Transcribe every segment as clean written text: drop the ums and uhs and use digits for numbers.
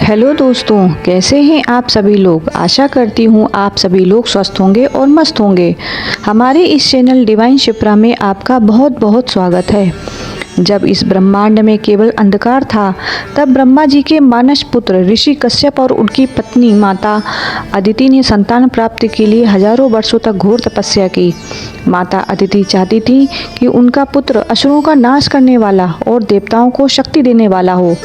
Hello दोस्तों, कैसे हैं आप सभी लोग। आशा करती हूँ आप सभी लोग स्वस्थ होंगे और मस्त होंगे। हमारे इस चैनल डिवाइन शिप्रा में आपका बहुत बहुत स्वागत है। जब इस ब्रह्मांड में केवल अंधकार था, तब ब्रह्मा जी के मानस पुत्र ऋषि कश्यप और उनकी पत्नी माता अदिति ने संतान प्राप्ति के लिए हजारों वर्षों तक घोर तपस्या की। माता अदिति चाहती थी कि उनका पुत्र असुरों का नाश करने वाला और देवताओं को शक्ति देने वाला हो।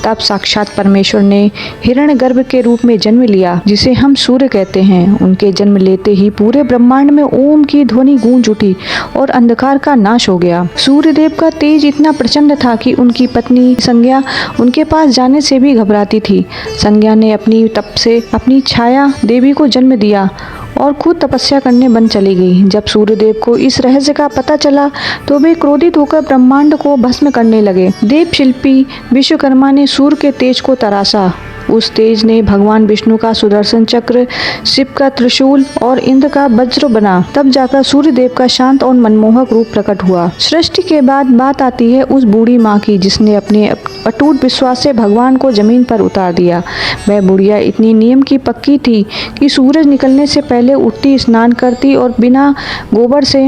तब साक्षात परमेश्वर ने हिरण्यगर्भ के रूप में जन्म लिया, जिसे हम सूर्य कहते हैं। उनके जन्म लेते ही पूरे ब्रह्मांड में ओम की ध्वनि गूंज उठी और अंधकार का नाश हो गया। सूर्यदेव का तेज इतना प्रचंड था कि उनकी पत्नी संज्ञा उनके पास जाने से भी घबराती थी। संज्ञा ने अपनी तप से अपनी छाया देवी को जन्म दिया और खुद तपस्या करने बन चली गई। जब सूर्यदेव को इस रहस्य का पता चला तो वे क्रोधित होकर ब्रह्मांड को भस्म करने लगे। देव शिल्पी विश्वकर्मा ने सूर्य के तेज को तराशा। उस तेज ने भगवान विष्णु का सुदर्शन चक्र, शिव का त्रिशूल और इंद्र का वज्र बना। तब जाकर सूर्यदेव का शांत और मनमोहक रूप प्रकट हुआ। सृष्टि के बाद बात आती है उस बूढ़ी माँ की, जिसने अपने अटूट विश्वास से भगवान को जमीन पर उतार दिया। वह बुढ़िया इतनी नियम की पक्की थी कि सूरज निकलने से पहले उठती, स्नान करती और बिना गोबर से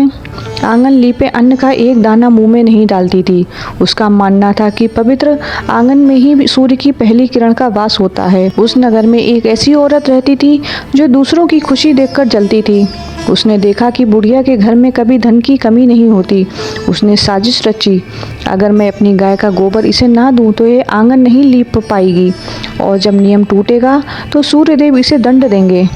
आंगन लीपे अन्न का एक दाना मुंह में नहीं डालती थी। उसका मानना था कि पवित्र आंगन में ही सूर्य की पहली किरण का वास होता है। उस नगर में एक ऐसी औरत रहती थी जो दूसरों की खुशी देखकर जलती थी। उसने देखा कि बुढ़िया के घर में कभी धन की कमी नहीं होती। उसने साजिश रची, अगर मैं अपनी गाय का गोबर इसे ना दूं तो ये आंगन नहीं लीप पाएगी, और जब नियम टूटेगा तो सूर्यदेव इसे दंड देंगे।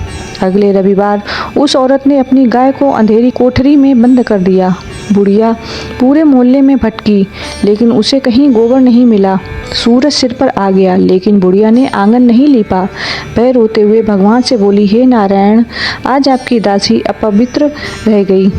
अगले रविवार उस औरत ने अपनी गाय को अंधेरी कोठरी में बंद कर दिया। बुढ़िया पूरे मोहल्ले में भटकी, लेकिन उसे कहीं गोबर नहीं मिला। सूरज सिर पर आ गया, लेकिन बुढ़िया ने आंगन नहीं लीपा। वह रोते हुए भगवान से बोली, हे नारायण, आज आपकी दासी अपवित्र रह गई।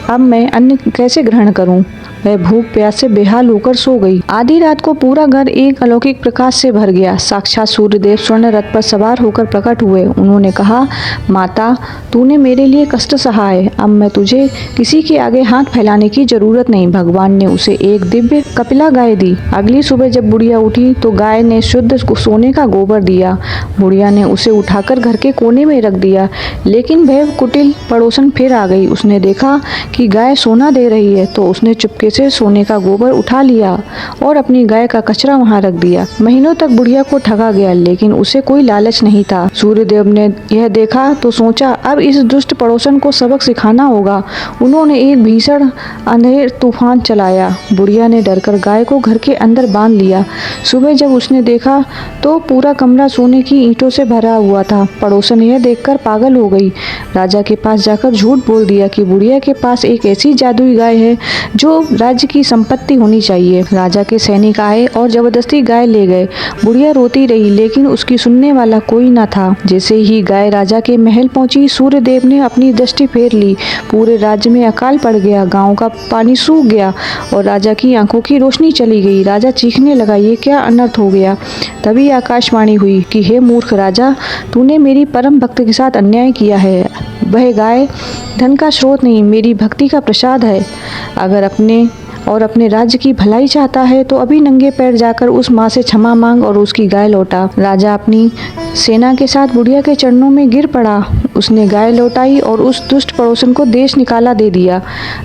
अब मैं अन्न कैसे ग्रहण करूं? वह भूख प्यास से बेहाल होकर सो गई। आधी रात को पूरा घर एक अलौकिक प्रकाश से भर गया। साक्षात सूर्यदेव स्वर्ण रथ पर सवार होकर प्रकट हुए। उन्होंने कहा, माता, तूने मेरे लिए कष्ट सहा है, अब मैं तुझे किसी के आगे हाथ फैलाने की जरूरत नहीं। भगवान ने उसे एक दिव्य कपिला गाय दी। अगली सुबह जब बुढ़िया उठी तो गाय ने शुद्ध सोने का गोबर दिया। बुढ़िया ने उसे उठाकर घर के कोने में रख दिया, लेकिन वह कुटिल पड़ोसन फिर आ गई। उसने देखा कि गाय सोना दे रही है तो उसने चुपके से सोने का गोबर उठा लिया और अपनी गाय का कचरा वहां रख दिया। महीनों तक बुढ़िया को ठगा गया, लेकिन उसे कोई लालच नहीं था। सूर्यदेव ने यह देखा तो सोचा, अब इस दुष्ट पड़ोसन को सबक सिखाना होगा। उन्होंने एक भीषण अंधेर तूफान चलाया। बुढ़िया ने डरकर गाय को घर के अंदर बांध लिया। सुबह जब उसने देखा तो पूरा कमरा सोने की ईंटों से भरा हुआ था। पड़ोसन यह देखकर पागल हो गई। राजा के पास जाकर झूठ बोल दिया कि बुढ़िया के पास एक ऐसी जादुई गाय है जो राज्य की संपत्ति होनी चाहिए। राजा के सैनिक आए और जबरदस्ती गाय ले गए। बुढ़िया रोती रही, लेकिन उसकी सुनने वाला कोई न था। जैसे ही गाय राजा के महल पहुंची, सूर्यदेव ने अपनी दृष्टि फेर ली। पूरे राज्य में अकाल पड़ गया, गांव का पानी सूख गया और राजा की आंखों की रोशनी चली गई। राजा चीखने लगा, ये क्या अनर्थ हो गया। तभी आकाशवाणी हुई कि हे मूर्ख राजा, तूने मेरी परम भक्त के साथ अन्याय किया है। वह गाय धन का स्रोत नहीं, मेरी भक्ति का प्रसाद है। अगर अपने राज्य की भलाई चाहता है तो अभी नंगे पैर जाकर उस माँ से क्षमा मांग और उसकी गाय लौटा। राजा अपनी सेना के साथ बुढ़िया के चरणों में गिर पड़ा। उसने गाय लौटाई और उस दुष्ट पड़ोसन को देश निकाला दे दिया।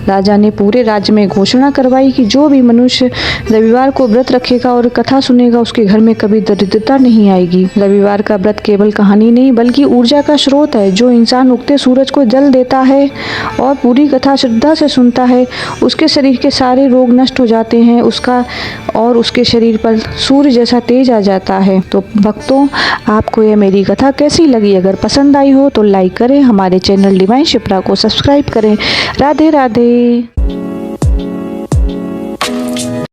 राजा ने पूरे राज्य में घोषणा करवाई कि जो भी मनुष्य रविवार को व्रत रखेगा और कथा सुनेगा, उसके घर में कभी दरिद्रता नहीं आएगी। रविवार का व्रत केवल कहानी नहीं, बल्कि ऊर्जा का स्रोत है। जो इंसान उगते सूरज को जल देता है और पूरी कथा श्रद्धा से सुनता है, उसके शरीर के सारे रोग नष्ट हो जाते हैं। उसके शरीर पर सूर्य जैसा तेज आ जाता है। तो भक्तों, आपको यह मेरी कथा कैसी लगी? अगर पसंद आई हो तो लाइक करें, हमारे चैनल डिवाइन शिप्रा को सब्सक्राइब करें। राधे राधे।